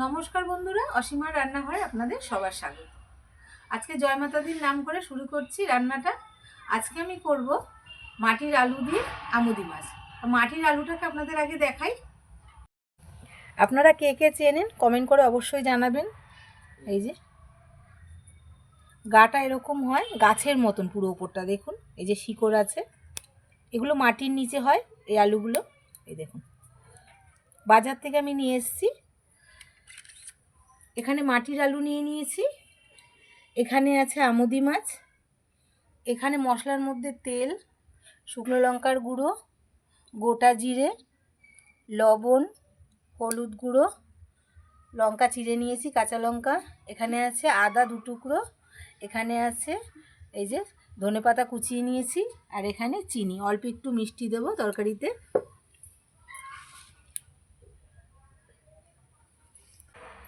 নমস্কার বন্ধুরা, অসীমার রান্নাঘরে আপনাদের সবার স্বাগত। আজকে জয় মাতাদির নাম করে শুরু করছি রান্নাটা। আজকে আমি করব মাটির আলু দিয়ে আমুদি মাছ। মাটির আলুটাকে আপনাদের আগে দেখাই। আপনারা কে কে চেনেন কমেন্ট করে অবশ্যই জানাবেন। এই যে গাটা এরকম হয়, গাছের মতন পুরো উপরটা দেখুন, এই যে শিকড় আছে, এগুলো মাটির নিচে হয় এই আলুগুলো। এই দেখুন, বাজার থেকে আমি নিয়ে এসেছি। এখানে মাটির আলু নিয়ে নিয়েছি, এখানে আছে আমুদি মাছ, এখানে মশলার মধ্যে তেল, শুকনো লঙ্কার গুঁড়ো, গোটা জিরে, লবণ, হলুদ গুঁড়ো, লঙ্কা চিড়ে নিয়েছি, কাঁচা লঙ্কা, এখানে আছে আদা 2 টুকরো, এখানে আছে এই যে ধনেপাতা কুচিয়ে নিয়েছি, আর এখানে চিনি, অল্প একটু মিষ্টি দেবো তরকারিতে।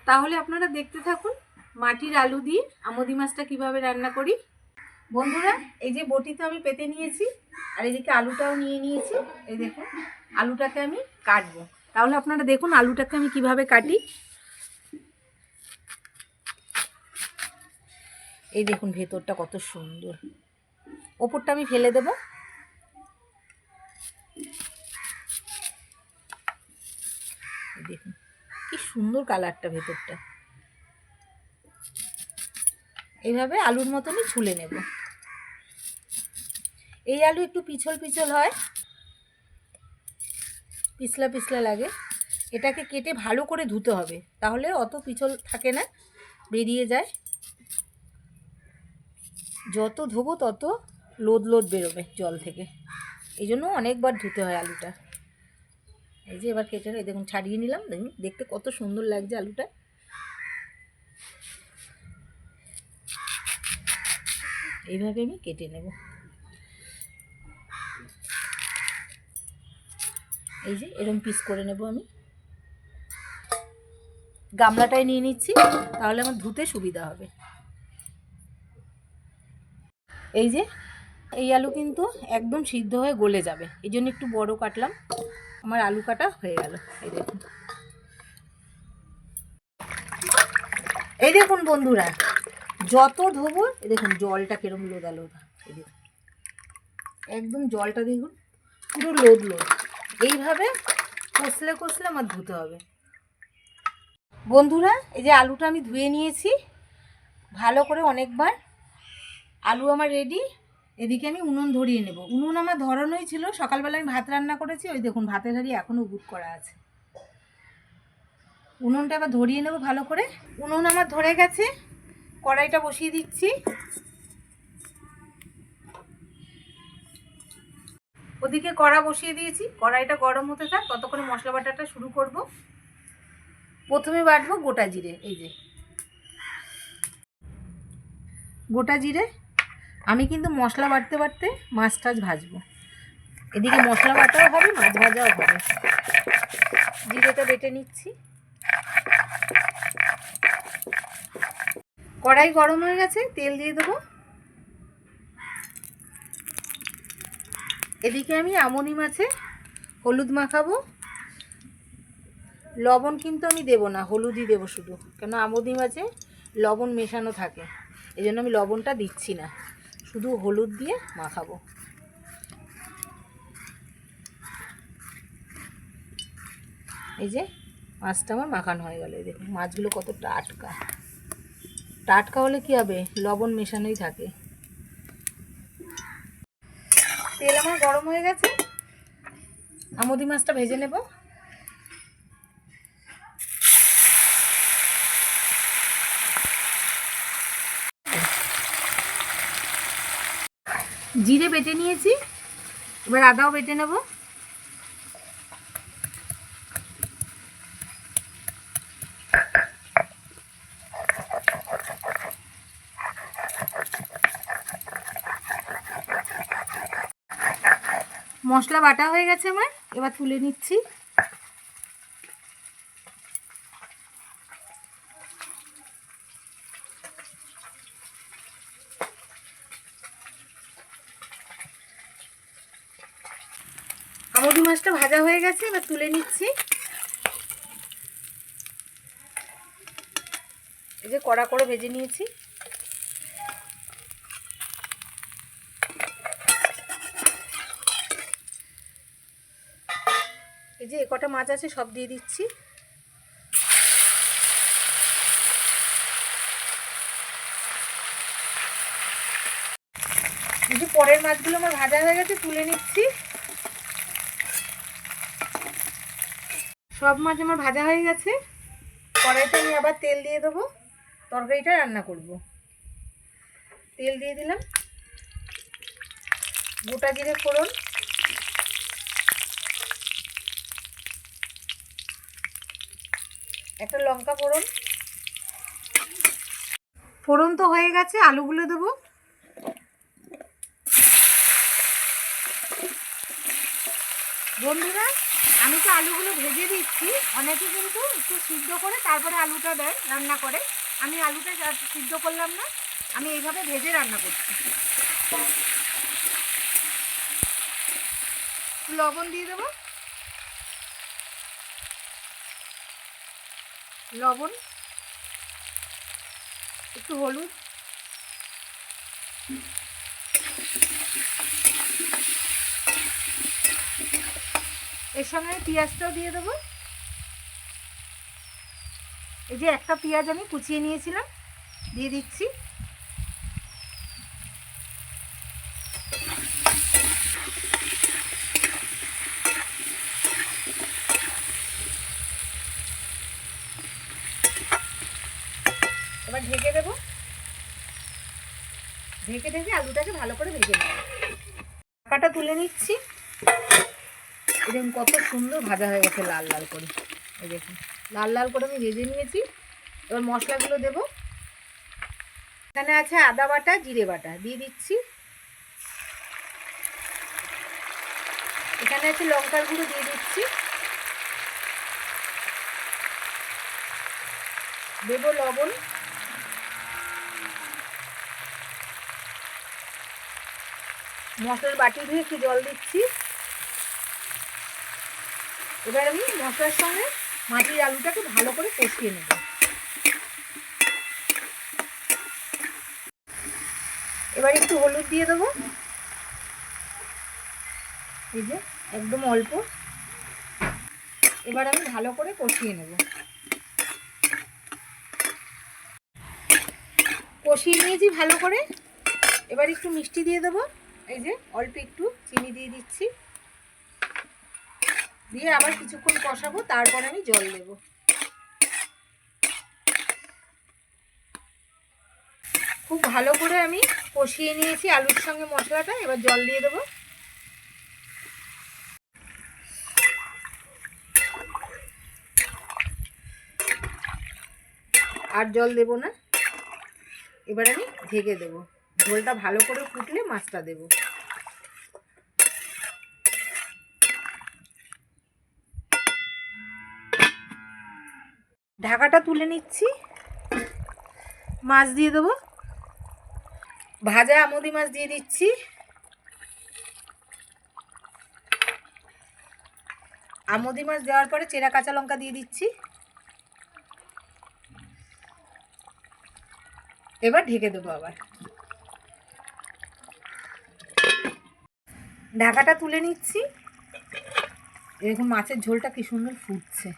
তাহলে আপনারা দেখতে থাকুন মাটির আলু দিয়ে আমুদি মাছটা কীভাবে রান্না করি। বন্ধুরা, এই যে বটিতে আমি পেতে নিয়েছি, আর এদিকে আলুটাও নিয়ে নিয়েছি। এই দেখুন, আলুটাকে আমি কাটবো। তাহলে আপনারা দেখুন আলুটাকে আমি কিভাবে কাটি। এই দেখুন ভেতরটা কত সুন্দর, ওপরটা আমি ফেলে দেব। দেখুন কি সুন্দর কালারটা ভেতরটা। এইভাবে আলুর মতনই ছুলে নেব। এই আলু একটু পিছল পিছল হয়, পিছলা পিছলা লাগে। এটাকে কেটে ভালো করে ধুতে হবে, তাহলে অত পিছল থাকে না, বেরিয়ে যায়। যত ধোবো তত লোদ লোদ বেরোবে জল থেকে, এই জন্য অনেকবার ধুতে হয় আলুটা। এই যে এবার কেটে এই দেখুন ছাড়িয়ে নিলাম। দেখুন দেখতে কত সুন্দর লাগছে আলুটা। এইভাবে আমি কেটে নেব। এই যে এরকম পিস করে নেব আমি। গামলাটায় নিয়ে নিচ্ছি, তাহলে আমার ধুতে সুবিধা হবে। এই যে এই আলু কিন্তু একদম সিদ্ধ হয়ে গলে যাবে, এই জন্য একটু বড় কাটলাম। আমার আলু কাটা হয়ে গেল। এই দেখুন বন্ধুরা, যত ধোবো এই দেখুন জলটা কিরম লোদা লোদা। এই দেখুন একদম জলটা দেখুন পুরো লোদ লোদ। এইভাবে কষলে কষলে আমার ধুতে হবে। বন্ধুরা, এই যে আলুটা আমি ধুয়ে নিয়েছি ভালো করে অনেকবার। আলু আমার রেডি। এদিকে আমি উনুন ধরিয়ে নেব। উনুন আমার ধরানোই ছিল, সকালবেলা আমি ভাত রান্না করেছি। ওই দেখুন ভাতের হাঁড়ি এখনও বুক করা আছে। উনুনটা এবার ধরিয়ে নেব ভালো করে। উনুন আমার ধরে গেছে, কড়াইটা বসিয়ে দিচ্ছি। ওদিকে কড়া বসিয়ে দিয়েছি, কড়াইটা গরম হতে থাক, ততক্ষণে মশলা বাটাটা শুরু করব। প্রথমে বাটবো গোটা জিরে। এই যে গোটা জিরে, আমি কিন্তু মশলা বাটতে বাটতে মাছ টাছ ভাজবো। এদিকে মশলা বাটাও হবে, মাছ ভাজাও হবে। জিরেটা বেটে নিচ্ছি। কড়াই গরম হয়ে গেছে, তেল দিয়ে দেবো। এদিকে আমি আমুদি মাছে হলুদ মাখাবো। লবণ কিন্তু আমি দেবো না, হলুদই দেবো শুধু, কেন আমুদি মাছে লবণ মেশানো থাকে, এই জন্য আমি লবণটা দিচ্ছি না, শুধু হলুদ দিয়ে মাখাবো। এই যে মাছটা আমার মাখানো হয়ে গেল। এই দেখুন মাছগুলো কত টাটকা। টাটকা হলে কি হবে, লবণ মেশানোই থাকে। তেল আমার গরম হয়ে গেছে, আমুদি মাছটা ভেজে নেব। জিরে বেটে নিয়েছি, এবার আদাও বেটে নেব। মশলা বাটা হয়ে গেছে আমার, এবার তুলে নিচ্ছি। আমুদি মাছটা ভাজা হয়ে গেছে, এবার তুলে নিচ্ছি। এই যে কড়া করে ভেজে নিয়েছি। এই যে কটা মাছ আছে সব দিয়ে দিচ্ছি। এই যে পরের মাছগুলো আমার ভাজা হয়ে গেছে, তুলে নিচ্ছি। সব মাছ আমার ভাজা হয়ে গেছে। কড়াইতে আমি আবার তেল দিয়ে দেবো, তরকারিটা রান্না করব। তেল দিয়ে দিলাম, গোটা জিরে ফোড়ন, একটা লঙ্কা ফোড়ন। ফোড়ন তো হয়ে গেছে, আলুগুলো দেবো। বন্ধুরা, আমি তো আলুগুলো ভেজে দিচ্ছি, অনেকে কিন্তু একটু সিদ্ধ করে তারপরে আলুটা দেয় রান্না করে। আমি আলুটা সিদ্ধ করলাম না, আমি এইভাবে ভেজে রান্না করছি। লবণ দিয়ে দেবো, লবণ, একটু হলুদ, এর সঙ্গে পেঁয়াজটাও দিয়ে দেবো। এই যে একটা পেঁয়াজ আমি কুচিয়ে নিয়েছিলাম, দিয়ে দিচ্ছি। এবার ঢেকে দেবো, ঢেকে ঢেকে আলুটাকে ভালো করে ভেজে নেব। ঢাকাটা তুলে নিচ্ছি। এরকম কত সুন্দর ভাজা হয়ে গেছে, লাল লাল করে। এই দেখুন, লাল লাল করে আমি ভেজে নিয়েছি। এবার মশলাগুলো দেবো। এখানে আছে আদা বাটা, জিরে বাটা, দিয়ে দিচ্ছি। এখানে আছে লঙ্কার গুঁড়ো, দিয়ে দিচ্ছি। দেবো লবণ, মশলার বাটি ধুয়ে একটু জল দিচ্ছি। এবার আমি মশলার সঙ্গে মাটির আলুটাকে ভালো করে কষিয়ে নেব। এবার একটু হলুদ দিয়ে দেবো, এই যে একদম অল্প। এবার আমি ভালো করে কষিয়ে নেব। কষিয়ে নিয়েছি ভালো করে। এবার একটু মিষ্টি দিয়ে দেবো, এই যে অল্প একটু চিনি দিয়ে দিচ্ছি। দিয়ে আবার কিছুক্ষণ কষাবো, তারপর আমি জল দেব। খুব ভালো করে আমি কষিয়ে নিয়েছি আলুর সঙ্গে মশলাটা। এবার জল দিয়ে দেবো। আর জল দেব না, এবার আমি ঢেকে দেবো। ঝোলটা ভালো করে ফুটলে মাছটা দেব। ঢাকাটা তুলে নিচ্ছি, মাছ দিয়ে দেবো। ভাজা আমুদি মাছ দিয়ে দিচ্ছি। আমুদি মাছ দেওয়ার পরে চেরা কাঁচা লঙ্কা দিয়ে দিচ্ছি। এবার ঢেকে দেবো আবার। ঢাকাটা তুলে নিচ্ছি। এরকম মাছের ঝোলটা কি সুন্দর ফুটছে।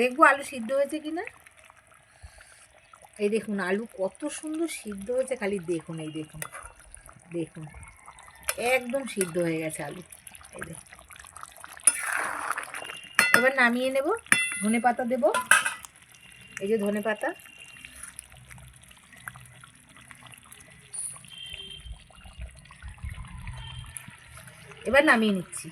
দেখবো আলু সিদ্ধ হয়েছে কিনা। এই দেখুন আলু কত সুন্দর সিদ্ধ হয়েছে, খালি দেখুন। এই দেখুন, দেখুন একদম সিদ্ধ হয়ে গেছে আলু। এই দেখুন, এবার নামিয়ে নেব। ধনে পাতা দেব, এই যে ধনে পাতা। এবার নামিয়ে নিচ্ছি।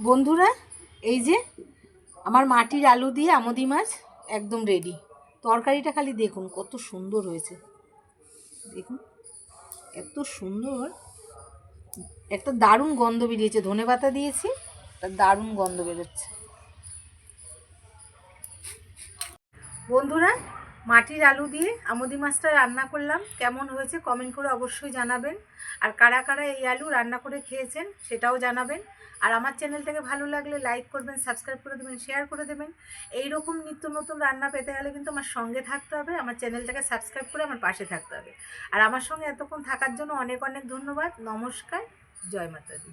বন্ধুরা, এই যে আমার মাটির আলু দিয়ে আমুদি মাছ একদম রেডি। তরকারিটা খালি দেখুন কত সুন্দর হয়েছে। দেখুন এত সুন্দর। একটা দারুণ গন্ধ বেরিয়েছে, ধনেপাতা দিয়েছি, একটা দারুণ গন্ধ বেরোচ্ছে। বন্ধুরা, মাটির আলু দিয়ে আমুদি মাছটা রান্না করলাম, কেমন হয়েছে কমেন্ট করে অবশ্যই জানাবেন। আর কারা কারা এই আলু রান্না করে খেয়েছেন সেটাও জানাবেন। আর আমার চ্যানেলটাকে ভালো লাগলে লাইক করবেন, সাবস্ক্রাইব করে দেবেন, শেয়ার করে দেবেন। এই রকম নিত্য নতুন রান্না পেতে গেলে কিন্তু আমার সঙ্গে থাকতে হবে, আমার চ্যানেলটাকে সাবস্ক্রাইব করে আমার পাশে থাকতে হবে। আর আমার সঙ্গে এতক্ষণ থাকার জন্য অনেক অনেক ধন্যবাদ। নমস্কার, জয় মাতা দি।